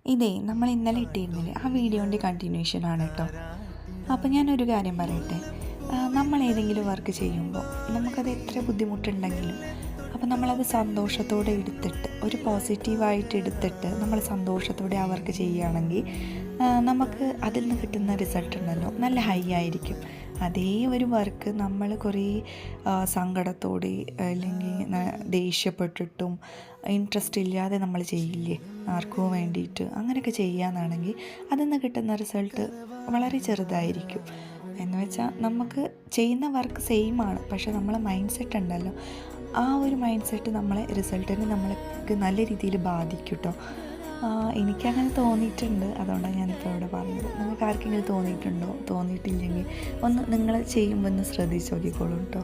ഇതേ നമ്മൾ ഇന്നലെ ഇട്ടിരുന്നില്ലേ ആ വീഡിയോൻ്റെ കണ്ടിന്യൂഷൻ ആണ് കേട്ടോ. അപ്പോൾ ഞാനൊരു കാര്യം പറയട്ടെ. നമ്മൾ ഏതെങ്കിലും വർക്ക് ചെയ്യുമ്പോൾ നമുക്കത് എത്ര ബുദ്ധിമുട്ടുണ്ടെങ്കിലും അപ്പോൾ നമ്മളത് സന്തോഷത്തോടെ എടുത്തിട്ട് ഒരു പോസിറ്റീവായിട്ട് എടുത്തിട്ട് നമ്മൾ സന്തോഷത്തോടെ ആ വർക്ക് ചെയ്യുകയാണെങ്കിൽ നമുക്ക് അതിൽ നിന്ന് കിട്ടുന്ന റിസൾട്ട് ഉണ്ടല്ലോ നല്ല ഹൈ ആയിരിക്കും. അതേ ഒരു വർക്ക് നമ്മൾ കുറേ സങ്കടത്തോടെ അല്ലെങ്കിൽ ദേഷ്യപ്പെട്ടിട്ടും ഇൻട്രസ്റ്റ് ഇല്ലാതെ നമ്മൾ ചെയ്യില്ലേ ആർക്കോ വേണ്ടിയിട്ട്, അങ്ങനെയൊക്കെ ചെയ്യാന്നാണെങ്കിൽ അതിൽ നിന്ന് കിട്ടുന്ന റിസൾട്ട് വളരെ ചെറുതായിരിക്കും. എന്ന് വെച്ചാൽ നമുക്ക് ചെയ്യുന്ന വർക്ക് സെയിം ആണ്, പക്ഷേ നമ്മളെ മൈൻഡ് സെറ്റ് ഉണ്ടല്ലോ, ആ ഒരു മൈൻഡ് സെറ്റ് നമ്മളെ റിസൾട്ടിന് നമ്മൾക്ക് നല്ല രീതിയിൽ ബാധിക്കും കേട്ടോ. എനിക്കങ്ങനെ തോന്നിയിട്ടുണ്ട്, അതുകൊണ്ടാണ് ഞാനിപ്പോൾ ഇവിടെ പറഞ്ഞത്. നിങ്ങൾക്ക് ആർക്കെങ്കിലും തോന്നിയിട്ടുണ്ടോ? തോന്നിയിട്ടില്ലെങ്കിൽ ഒന്ന് നിങ്ങൾ ചെയ്യുമ്പോൾ ഒന്ന് ശ്രദ്ധിച്ച് നോക്കിക്കോളൂ കേട്ടോ.